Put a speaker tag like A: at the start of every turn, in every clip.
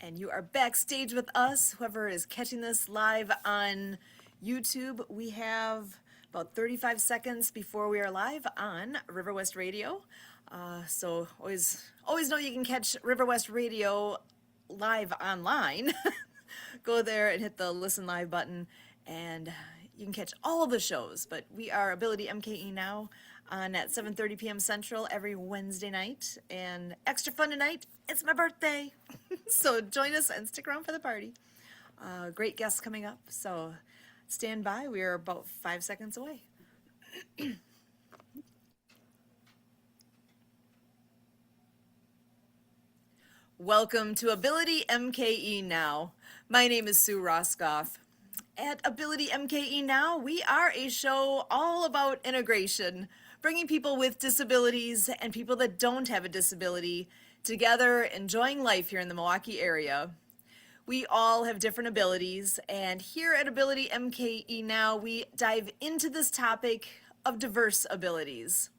A: and you are backstage with us. Whoever is catching this live on YouTube, we have about 35 seconds before we are live on River West Radio. So always know you can catch River West Radio live online. Go there and hit the listen live button, and you can catch all of the shows. But we are Ability MKE Now on at 7:30 p.m. Central every Wednesday night. And extra fun tonight, it's my birthday. So join us and stick around for the party. Great guests coming up, so stand by. We are about 5 seconds away. Welcome to Ability MKE Now. My name is Sue Roscoff. At Ability MKE Now, we are a show all about integration, bringing people with disabilities and people that don't have a disability together, enjoying life here in the Milwaukee area. We all have different abilities, and here at Ability MKE Now, we dive into this topic of diverse abilities.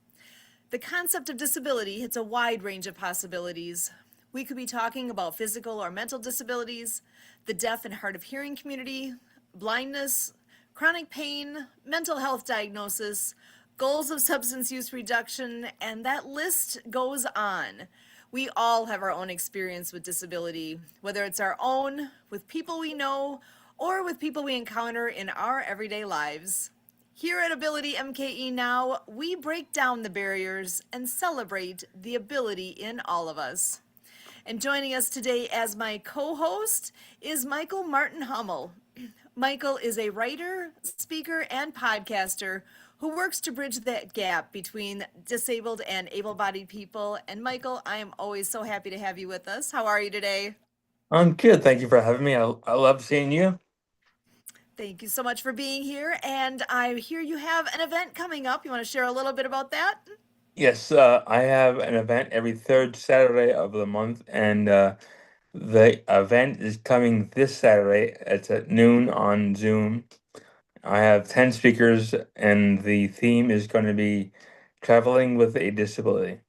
A: The concept of disability hits a wide range of possibilities. We could be talking about physical or mental disabilities, the deaf and hard of hearing community, blindness, chronic pain, mental health diagnosis, goals of substance use reduction, and that list goes on. We all have our own experience with disability, whether it's our own, with people we know, or with people we encounter in our everyday lives. Here at Ability MKE Now, we break down the barriers and celebrate the ability in all of us. And joining us today as my co-host is Michael Martin Hummel. Michael is a writer, speaker, and podcaster who works to bridge that gap between disabled and able-bodied people. And Michael, I am always so happy to have you with us. How are you today?
B: I'm good. Thank you for having me. I love seeing you.
A: Thank you so much for being here. And I hear you have an event coming up. You want to share a little bit about that?
B: Yes, I have an event every third Saturday of the month, and the event is coming this Saturday. It's at noon on Zoom. I have 10 speakers, and the theme is going to be traveling with a disability.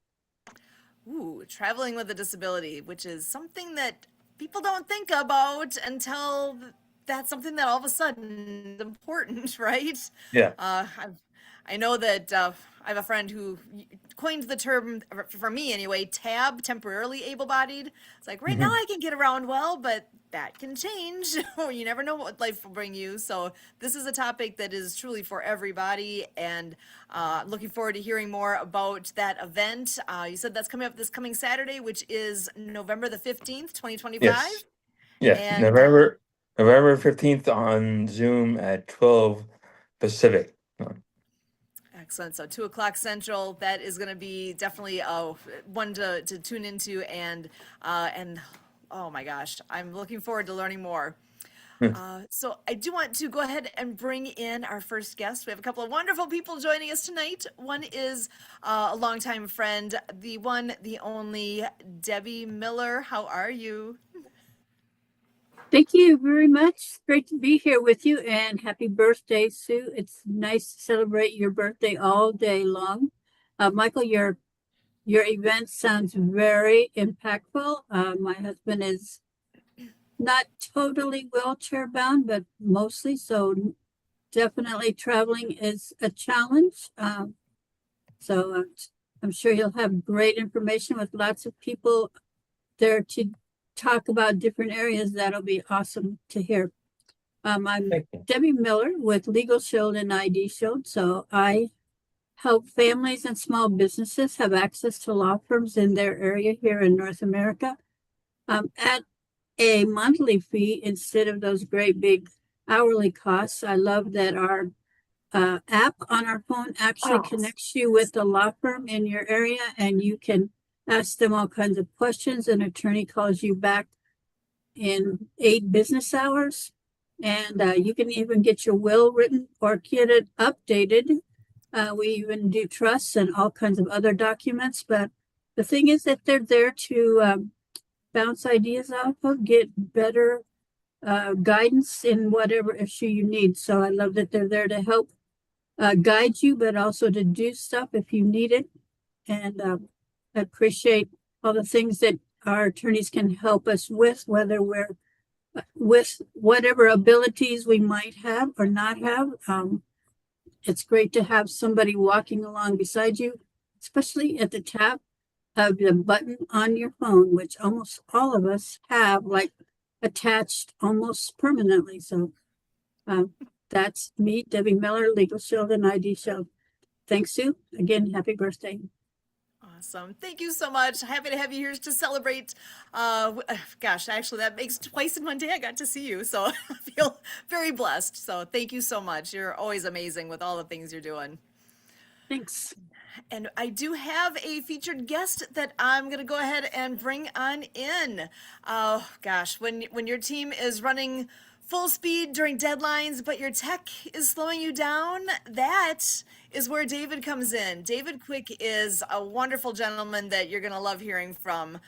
A: Ooh, traveling with a disability, which is something that people don't think about until that's something that all of a sudden is important, right?
B: Yeah.
A: I know that I have a friend who coined the term, for me anyway, TAB, temporarily able-bodied. It's like, right now
B: Mhm.
A: I can get around well, but that can change. You never know what life will bring you. So this is a topic that is truly for everybody, and looking forward to hearing more about that event. You said that's coming up this coming Saturday, which is November the 15th, 2025.
B: Yes. Yeah.
A: And
B: November 15th on Zoom at 12 Pacific.
A: excellent. So 2 o'clock Central, that is going to be definitely one to tune into, and oh my gosh, I'm looking forward to learning more. So I do want to go ahead and bring in our first guest. We have a couple of wonderful people joining us tonight. One is a longtime friend, the one, the only Debbie Miller. How are you?
C: Thank you very much. Great to be here with you, and happy birthday, Sue. It's nice to celebrate your birthday all day long. Michael, your event sounds very impactful. My husband is not totally wheelchair bound, but mostly, so definitely traveling is a challenge. So I'm sure you'll have great information with lots of people there to talk about different areas. That'll be awesome to hear. I'm
B: Thank you.
C: Debbie Miller with Legal Shield and ID Shield. So I help families and small businesses have access to law firms in their area here in North America at a monthly fee instead of those great big hourly costs. I love that our app on our phone actually connects you with the law firm in your area, and you can ask them all kinds of questions. An attorney calls you back in 8 business hours, and you can even get your will written or get it updated. We even do trusts and all kinds of other documents, but the thing is that they're there to bounce ideas off of, get better guidance in whatever issue you need. So I love that they're there to help guide you, but also to do stuff if you need it. And I appreciate all the things that our attorneys can help us with, whether we're with whatever abilities we might have or not have. It's great to have somebody walking along beside you, especially at the tap of the button on your phone, which almost all of us have like attached almost permanently. So um, that's me, Debbie Miller, Legal Shield and ID Shield. Thanks, Sue. Again, happy birthday.
A: Awesome. Thank you so much. Happy to have you here to celebrate. Gosh, actually, that makes twice in one day I got to see you. So I feel very blessed. So thank you so much. You're always amazing with all the things you're doing.
C: Thanks.
A: And I do have a featured guest that I'm going to go ahead and bring on in. Oh gosh, when your team is running full speed during deadlines, but your tech is slowing you down, that is where David comes in. David Quick is a wonderful gentleman that you're going to love hearing from.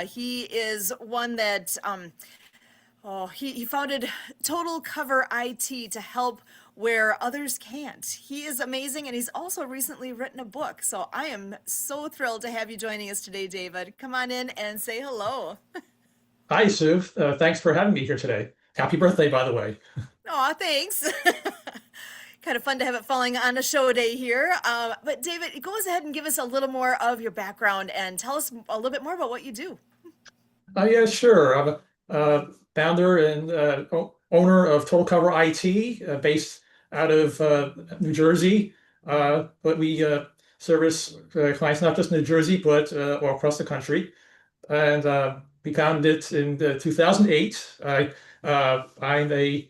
A: He is one that he founded Total Cover IT to help where others can't. He is amazing, and he's also recently written a book. So I am so thrilled to have you joining us today, David. Come on in and say hello.
D: Hi, Sue. Thanks for having me here today. Happy birthday, by the way.
A: Aw, thanks. Kind of fun to have it falling on a show day here. But David, go ahead and give us a little more of your background and tell us a little bit more about what you do.
D: Yeah, sure. I'm a founder and owner of Total Cover IT, based out of New Jersey. But we service clients not just in New Jersey, but all across the country. And we founded it in 2008. I'm a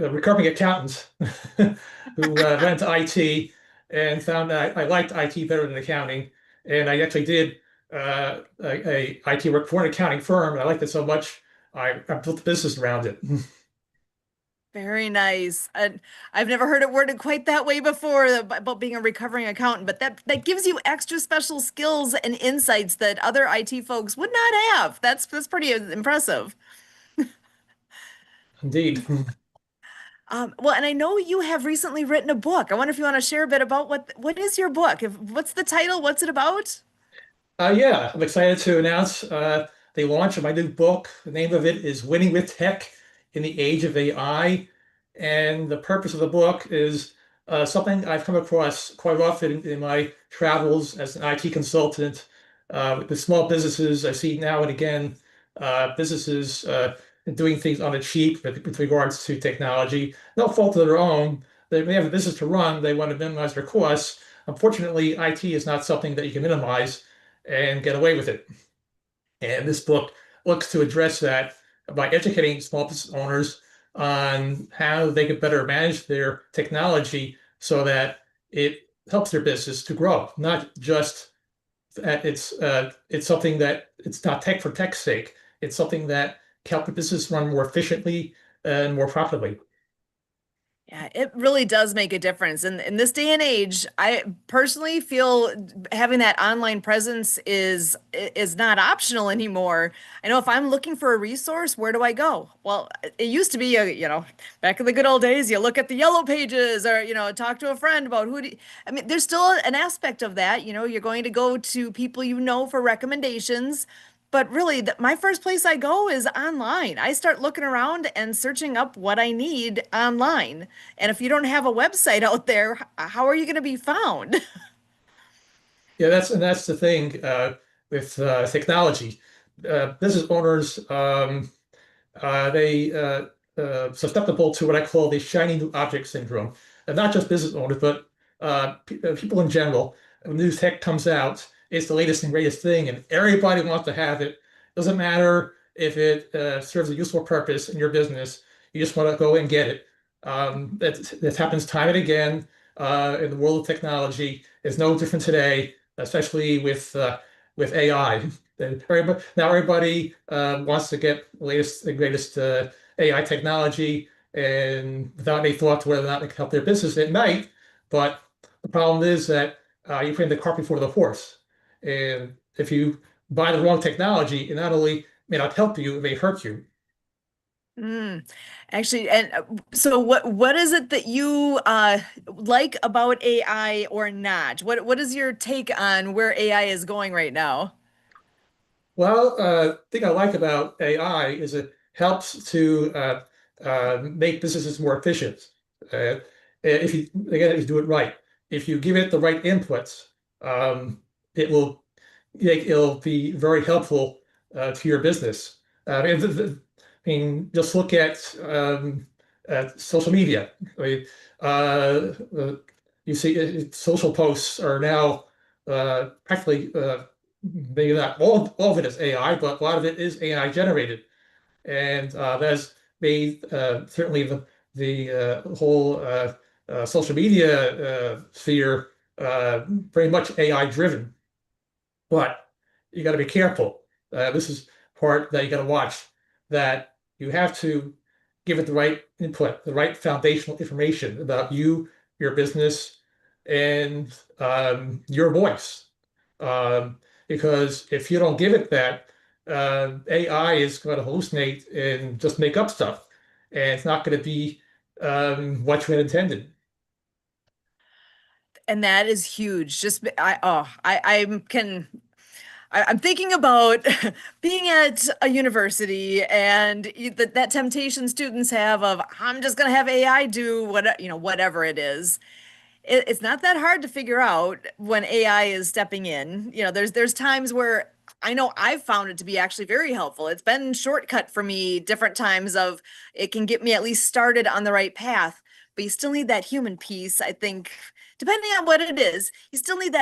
D: recovering accountant who went to IT and found that I liked IT better than accounting. And I actually did a IT work for an accounting firm. And I liked it so much, I built a business around it.
A: Very nice. And I've never heard it worded quite that way before about being a recovering accountant, but that gives you extra special skills and insights that other IT folks would not have. That's pretty impressive.
D: Indeed.
A: Well, and I know you have recently written a book. I wonder if you want to share a bit about what is your book? What's the title? What's it about?
D: Yeah, I'm excited to announce the launch of my new book. The name of it is Winning with Tech in the Age of AI. And the purpose of the book is something I've come across quite often in my travels as an IT consultant with small businesses. I see now and again businesses doing things on the cheap with regards to technology. No fault of their own. They have a business to run. They want to minimize their costs. Unfortunately, IT is not something that you can minimize and get away with it. And this book looks to address that by educating small business owners on how they could better manage their technology so that it helps their business to grow, not just that it's something that it's not tech for tech's sake. It's something that can help the business run more efficiently and more profitably.
A: Yeah, it really does make a difference. And in this day and age, I personally feel having that online presence is not optional anymore. I know if I'm looking for a resource, where do I go? Well, it used to be, back in the good old days, you look at the yellow pages or, talk to a friend about I mean, there's still an aspect of that. You're going to go to people for recommendations. But really, my first place I go is online. I start looking around and searching up what I need online. And if you don't have a website out there, how are you going to be found?
D: Yeah, that's the thing with technology. Business owners they susceptible to what I call the shiny new object syndrome. And not just business owners, but people in general. When new tech comes out, it's the latest and greatest thing, and everybody wants to have it. Doesn't matter if it serves a useful purpose in your business. You just want to go and get it. That happens time and again in the world of technology. It's no different today, especially with AI. Now everybody wants to get the greatest AI technology, and without any thought to whether or not it can help their business, it might. But the problem is that you're putting the cart before the horse. And if you buy the wrong technology, it not only may not help you, it may hurt you.
A: Mm. Actually, and so what is it that you like about AI or not? What is your take on where AI is going right now?
D: Well, thing I like about AI is it helps to make businesses more efficient. If you again, if you do it right, if you give it the right inputs, um, it will it'll be very helpful to your business. I mean, just look at social media. I mean, you see, social posts are now practically maybe not all of it is AI, but a lot of it is AI generated, and that's made certainly the whole social media sphere very much AI driven. But you got to be careful. This is part that you got to watch, that you have to give it the right input, the right foundational information about you, your business, and your voice. Because if you don't give it that, AI is going to hallucinate and just make up stuff, and it's not going to be what you had intended.
A: And that is huge. Just I'm thinking about being at a university and that temptation students have of I'm just going to have AI do whatever it is. It's not that hard to figure out when AI is stepping in. There's times where I know I've found it to be actually very helpful. It's been shortcut for me different times of it can get me at least started on the right path, but you still need that human piece, I think, depending on what it is. You still need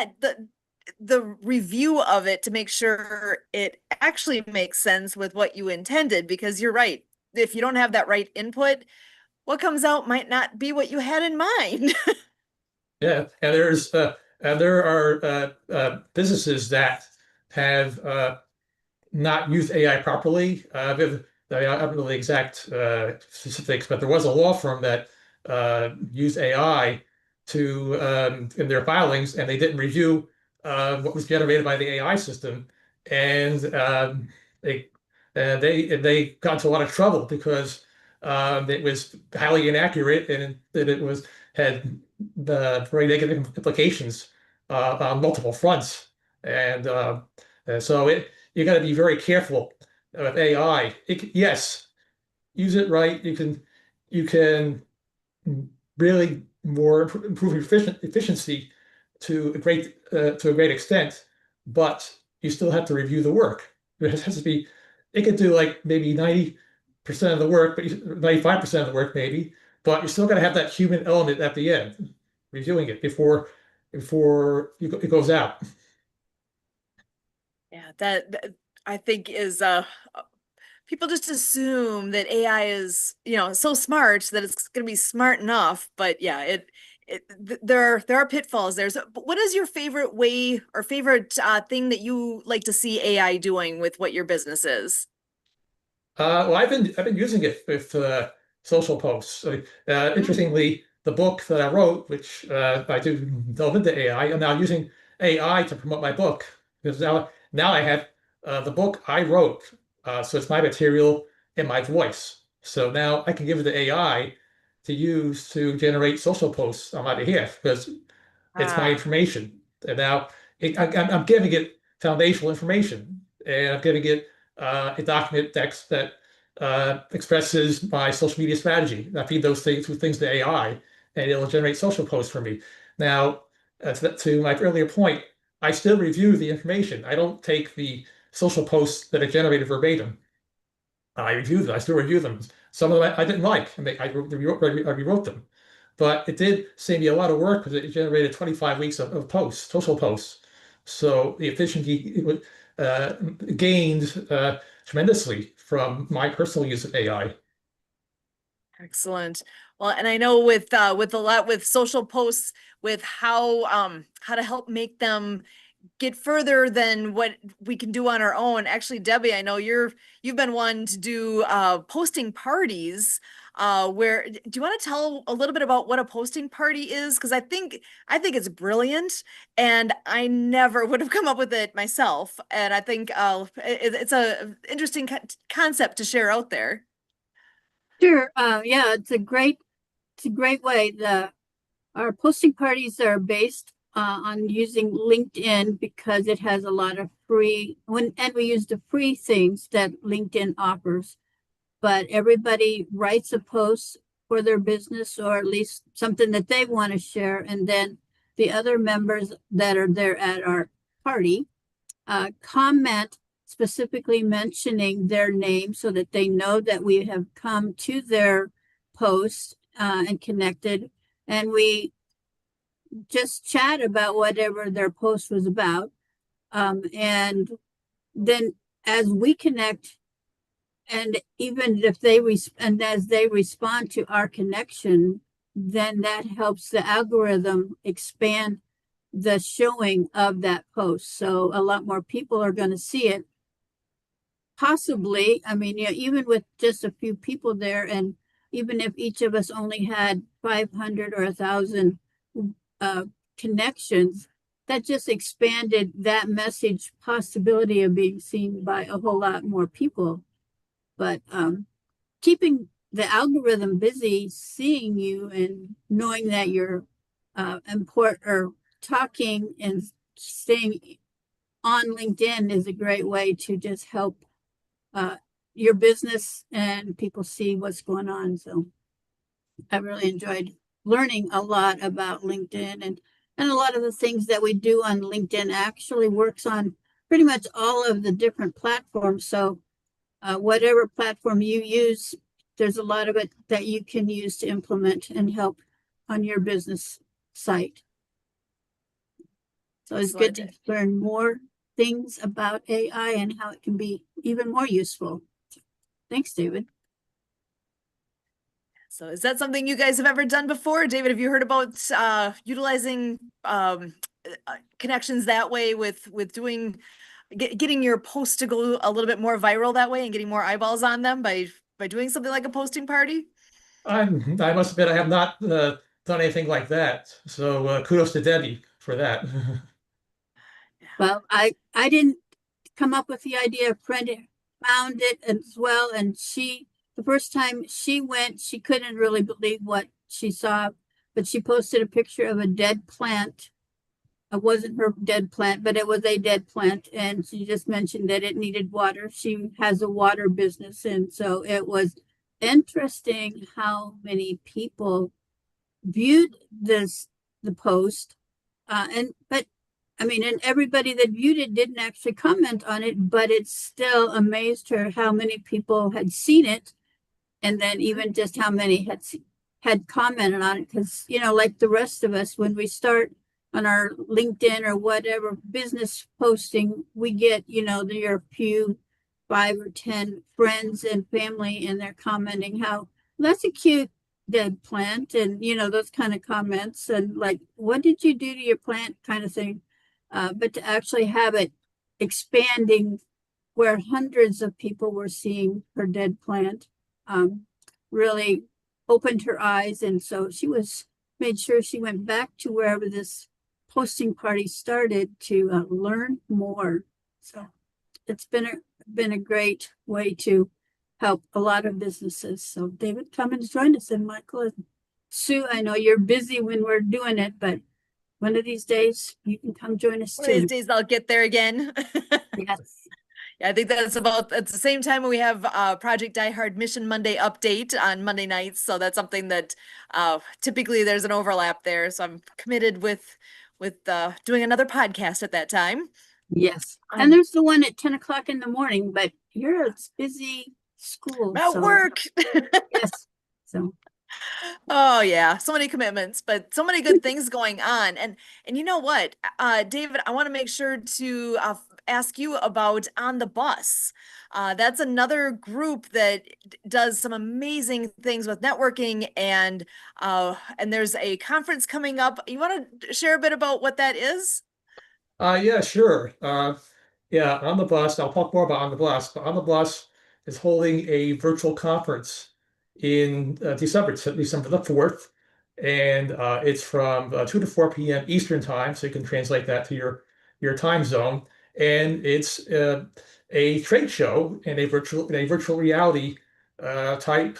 A: the review of it to make sure it actually makes sense with what you intended, because you're right. If you don't have that right input, what comes out might not be what you had in mind.
D: Yeah, and there are businesses that have not used AI properly. I don't know the exact specifics, but there was a law firm that used AI to in their filings, and they didn't review what was generated by the AI system, and they they got into a lot of trouble because it was highly inaccurate, and it was had the very negative implications on multiple fronts, and so it you got to be very careful with AI. Yes, use it right. You can really more improve efficiency to a great extent, but you still have to review the work. It has to be. It could do like maybe 90% of the work, but 95% of the work maybe, but you're still going to have that human element at the end, reviewing it before it goes out.
A: Yeah, that I think is people just assume that AI is, so smart that it's going to be smart enough, but yeah, there are pitfalls there. So, but what is your favorite way or favorite thing that you like to see AI doing with what your business is?
D: Well, I've been using it with social posts.
A: Mm,
D: Interestingly, the book that I wrote, which I do delve into AI, I'm now using AI to promote my book because now I have the book I wrote, so it's my material and my voice. So now I can give it to AI to use to generate social posts on my behalf because it's my
A: ah,
D: information. And now I'm giving it foundational information, and I'm giving it a document text that expresses my social media strategy. I feed those things to AI, and it'll generate social posts for me. Now, to my earlier point, I still review the information. I don't take the social posts that are generated verbatim. I review them. I still review them. Some of them I didn't like, and I rewrote them. But it did save me a lot of work because it generated 25 weeks of posts, social posts. So the efficiency uh, gained tremendously from my personal use of AI.
A: excellent. Well, and I know with a lot with social posts, with how to help make them get further than what we can do on our own. Actually, Debbie, I know you've been one to do posting parties. Where do you want to tell a little bit about what a posting party is? Because I think it's brilliant, and I never would have come up with it myself. And I think it's a interesting concept to share out there.
C: Sure. Yeah, it's a great way. Our posting parties are based on using LinkedIn because it has a lot of and we use the free things that LinkedIn offers. But everybody writes a post for their business or at least something that they want to share. And then the other members that are there at our party comment specifically mentioning their name so that they know that we have come to their post and connected. And we just chat about whatever their post was about. And then as we connect, and even if and as they respond to our connection, then that helps the algorithm expand the showing of that post. So a lot more people are going to see it. Possibly, I mean, yeah, even with just a few people there, and even if each of us only had 500 or 1,000 connections, that just expanded that message possibility of being seen by a whole lot more people. But keeping the algorithm busy, seeing you and knowing that you're important or talking and staying on LinkedIn is a great way to just help your business and people see what's going on. So I really enjoyed learning a lot about LinkedIn, and a lot of the things that we do on LinkedIn actually works on pretty much all of the different platforms. So whatever platform you use, there's a lot of it that you can use to implement and help on your business site. So it's good to learn more things about AI and how it can be even more useful. Thanks, David.
A: So is that something you guys have ever done before? David, have you heard about utilizing connections that way with doing getting your post to go a little bit more viral that way and getting more eyeballs on them by doing something like a posting party?
D: I must admit I have not done anything like that. So kudos to Debbie for that.
C: Well, I didn't come up with the idea. A friend found it as well, and the first time she went, she couldn't really believe what she saw, but she posted a picture of a dead plant. It wasn't her dead plant, but it was a dead plant, and she just mentioned that it needed water. She has a water business, and so it was interesting how many people viewed the post, but I mean, and everybody that viewed it didn't actually comment on it, but it still amazed her how many people had seen it, and then even just how many had commented on it. Because like the rest of us, when we start on our LinkedIn or whatever business posting, we get your few 5 or 10 friends and family, and they're commenting how that's a cute dead plant, and those kind of comments, and like, what did you do to your plant, kind of thing. But to actually have it expanding where hundreds of people were seeing her dead plant really opened her eyes. And so made sure she went back to wherever this posting party started to learn more. So it's been a great way to help a lot of businesses. So David, come and join us. And Michael and Sue, I know you're busy when we're doing it, but one of these days you can come join us too.
A: One of these days I'll get there again.
C: Yes.
A: Yeah, I think that's at the same time we have Project Die Hard Mission Monday update on Monday nights. So that's something that typically there's an overlap there. So I'm committed with doing another podcast at that time.
C: Yes. And there's the one at 10 o'clock in the morning, but here it's busy school.
A: At work.
C: Yes. So.
A: Oh yeah, so many commitments, but so many good things going on. And you know what, David, I want to make sure to ask you about On the Bus. That's another group that does some amazing things with networking, and there's a conference coming up. You want to share a bit about what that is?
D: Yeah, sure. Yeah, On the Bus, I'll talk more about On the Bus, but On the Bus is holding a virtual conference in December the 4th. And it's from 2 to 4 p.m. Eastern time, so you can translate that to your time zone. And it's a trade show in a virtual reality type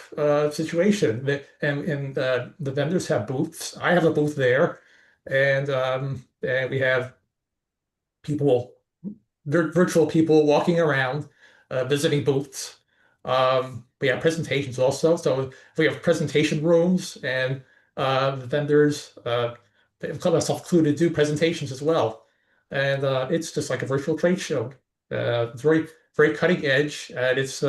D: situation. And the vendors have booths. I have a booth there. and we have people, virtual people walking around, visiting booths. We have presentations also. So we have presentation rooms, and the vendors come us clue to do presentations as well. And it's just like a virtual trade show. It's very cutting edge, and it's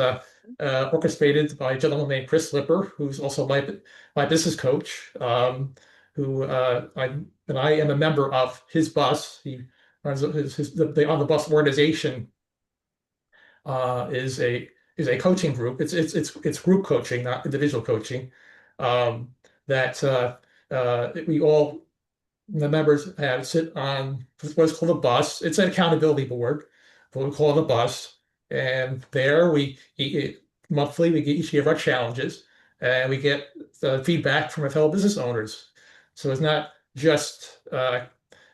D: orchestrated by a gentleman named Chris Lipper, who's also my business coach, who I am a member of his bus. He runs the on the bus organization is a coaching group. It's group coaching, not individual coaching. Um, that we all the members have sit on what's called a bus. It's an accountability board, what we call it a bus. And there monthly we each give our challenges, and we get the feedback from our fellow business owners. So it's not just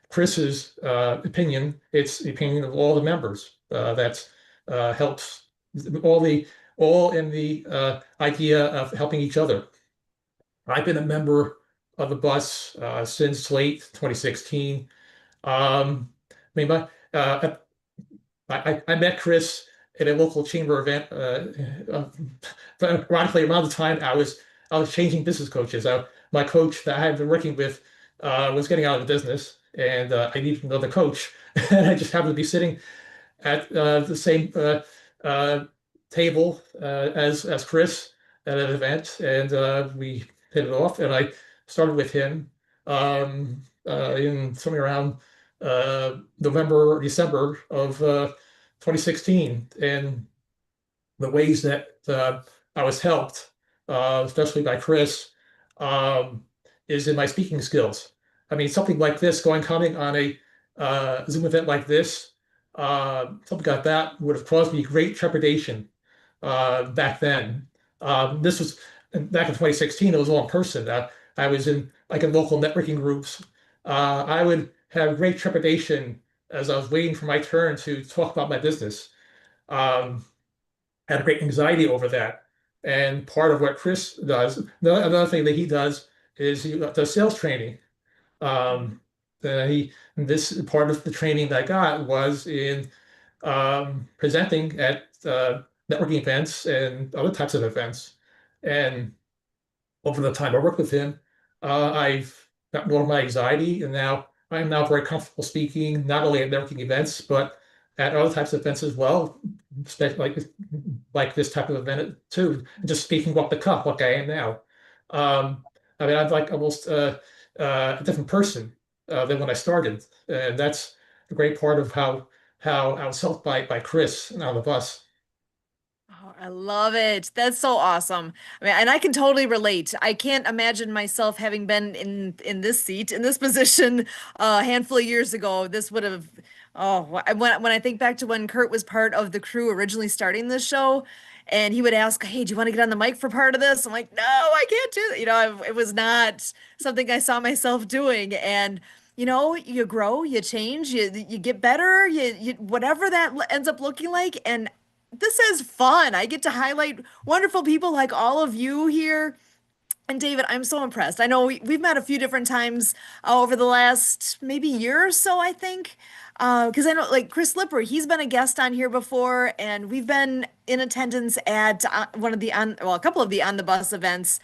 D: Chris's opinion, it's the opinion of all the members. That helps all in the idea of helping each other. I've been a member of the bus since late 2016. I mean, I met Chris at a local chamber event. Ironically, around the time I was changing business coaches. My coach that I had been working with was getting out of the business, and I needed another coach. And I just happened to be sitting at the same uh, table as Chris at an event, and we hit it off. And I started with him in somewhere around November or December of 2016, and the ways that I was helped, especially by Chris, um, is in my speaking skills. I mean, something like this, coming on a Zoom event like this, something like that would have caused me great trepidation back then. This was back in 2016. It was all in person. I was in local networking groups. I would have great trepidation as I was waiting for my turn to talk about my business. Um, had a great anxiety over that. And part of what Chris does, another thing that he does is he does sales training. Um, this part of the training that I got was in presenting at networking events and other types of events. And over the time I worked with him, I've gotten over my anxiety, and now I'm now very comfortable speaking not only at networking events but at other types of events as well, like this type of event too. Just speaking off the cuff, like I am now. I mean, I'm like almost a different person than when I started, and that's a great part of how I was helped by Chris on the bus.
A: Oh, I love it. That's so awesome. I mean, and I can totally relate. I can't imagine myself having been in this seat, in this position, a handful of years ago. This would have, oh, when I think back to when Kurt was part of the crew originally starting this show, and he would ask, "Hey, do you want to get on the mic for part of this?" I'm like, "No, I can't do that." It was not something I saw myself doing, and. You grow, you change, you get better, you whatever that ends up looking like, and this is fun. I get to highlight wonderful people like all of you here. And David, I'm so impressed. I know we've met a few different times over the last maybe year or so, I think. Because I know, like Chris Lipper, he's been a guest on here before, and we've been in attendance at a couple of the on the bus events.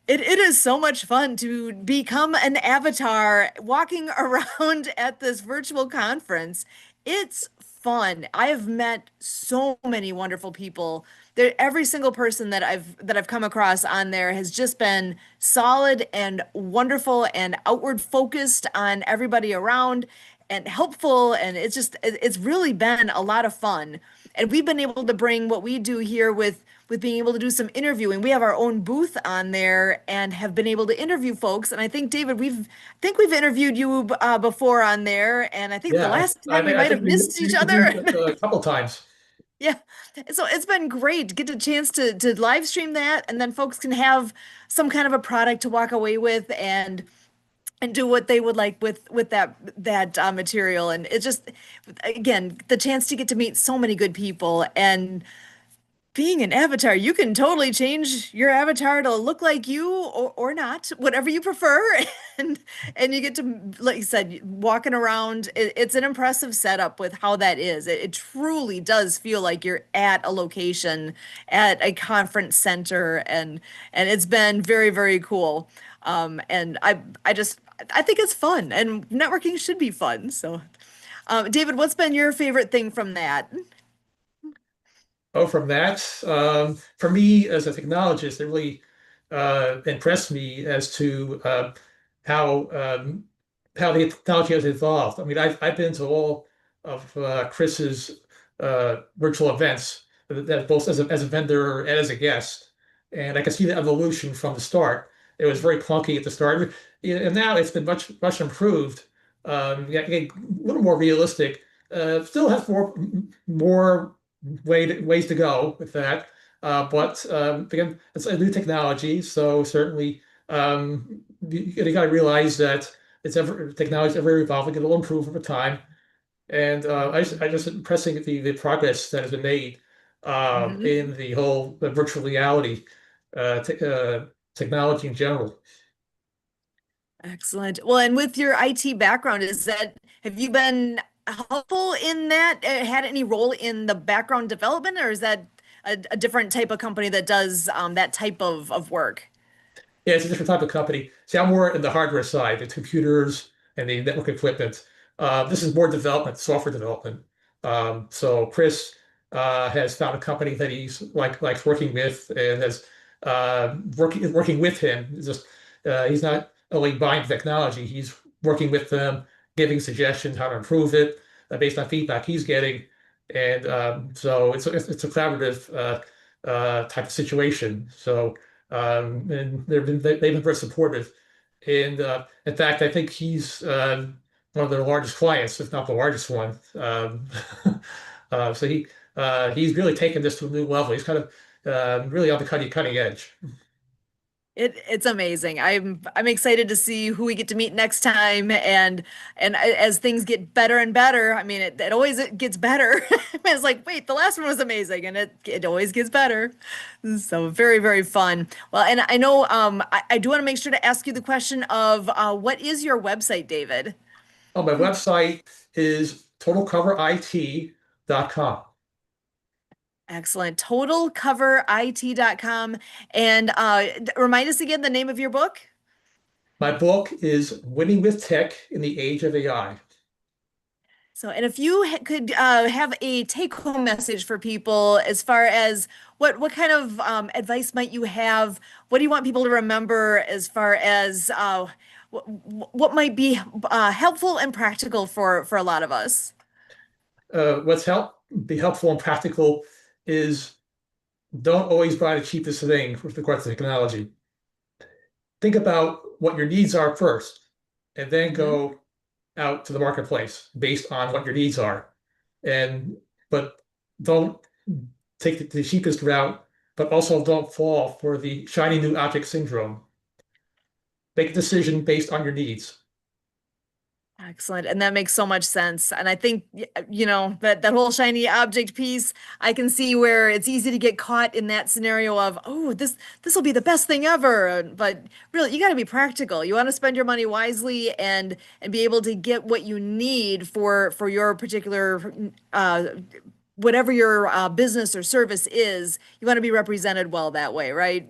A: It is so much fun to become an avatar walking around at this virtual conference. It's fun. I have met so many wonderful people. Every single person that I've come across on there has just been solid and wonderful and outward focused on everybody around and helpful, and it's really been a lot of fun. And we've been able to bring what we do here with being able to do some interviewing. We have our own booth on there and have been able to interview folks. And I think David, we've interviewed you before on there, and I think the
D: Yeah,
A: last time we
D: I
A: might
D: think
A: have missed each other.
D: we a couple times.
A: Yeah. So it's been great to get a chance to live stream that, and then folks can have some kind of a product to walk away with and do what they would like with that material. And it's just again the chance to get to meet so many good people. And Being an avatar, you can totally change your avatar to look like you or not, whatever you prefer. And you get to, like you said, walking around. It's an impressive setup with how that is. It truly does feel like you're at a location, at a conference center, and it's been very, very cool. And I think it's fun, and networking should be fun. So, David, what's been your favorite thing from that?
D: Oh, from that, for me as a technologist, it really impressed me as to how how the technology has evolved. I mean, I've been to all of Chris's virtual events, that both as a vendor and as a guest, and I can see the evolution from the start. It was very clunky at the start, and now it's been much improved. Yeah, a little more realistic. Still has more ways to go with that. But again, it's a new technology, so certainly you got to realize that technology is ever evolving. It'll improve over time, and I just impressing the progress that has been made
A: Mhm.
D: in the virtual reality te technology in general.
A: Excellent. Well, and with your IT background, have you been helpful in that? Had any role in the background development, or is that a different type of company that does that type of work?
D: Yeah, it's a different type of company. See, I'm more in the hardware side, the computers and the network equipment. This is more development, software development. So Chris has found a company that he's likes working with and has working with him. He's not only buying technology, he's working with them, giving suggestions how to improve it based on feedback he's getting. And so it's a collaborative type of situation. So and they've been very supportive. And in fact, I think he's one of their largest clients, if not the largest one. So he's really taken this to a new level. He's kind of really on the cutting edge.
A: It's amazing. I'm excited to see who we get to meet next time, and as things get better and better. I mean, it always it gets better. It's like, wait, the last one was amazing, and it always gets better. So very, very fun. Well, and I know I do want to make sure to ask you the question of what is your website, David?
D: Oh, my website is totalcoverit.com.
A: Excellent. TotalCoverIT.com. And remind us again the name of your book.
D: My book is Winning with Tech in the Age of AI.
A: So, and if you could have a take-home message for people as far as what kind of advice might you have? What do you want people to remember as far as what might be helpful and practical for a lot of us?
D: What's be helpful and practical is don't always buy the cheapest thing with regard to technology. Think about what your needs are first, and then
A: Mhm.
D: go out to the marketplace based on what your needs are. And but don't take the cheapest route, but also don't fall for the shiny new object syndrome. Make a decision based on your needs.
A: Excellent. And that makes so much sense. And I think, that whole shiny object piece, I can see where it's easy to get caught in that scenario of, oh, this will be the best thing ever. But really, you got to be practical. You want to spend your money wisely and be able to get what you need for your particular whatever your business or service is. You want to be represented well that way, right?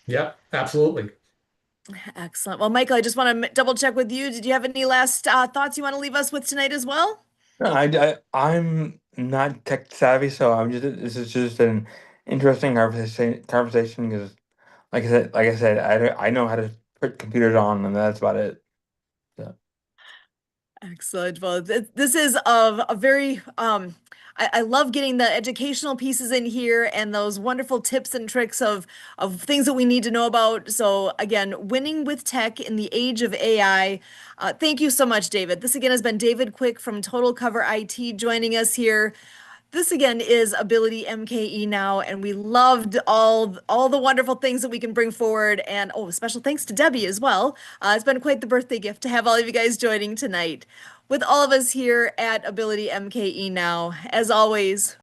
D: Yeah, absolutely.
A: Excellent. Well, Michael, I just want to double check with you. Did you have any last thoughts you want to leave us with tonight as well?
B: No, I'm not tech savvy, so this is just an interesting conversation because, like I said, I know how to put computers on, and that's about it. So,
A: Excellent. Well, this is a very I love getting the educational pieces in here and those wonderful tips and tricks of things that we need to know about. So again, winning with tech in the age of AI. Thank you so much, David. This again has been David Quick from Total Cover IT joining us here. This again is Ability MKE Now, and we loved all the wonderful things that we can bring forward. And oh, special thanks to Debbie as well. It's been quite the birthday gift to have all of you guys joining tonight. With all of us here at Ability MKE Now, as always,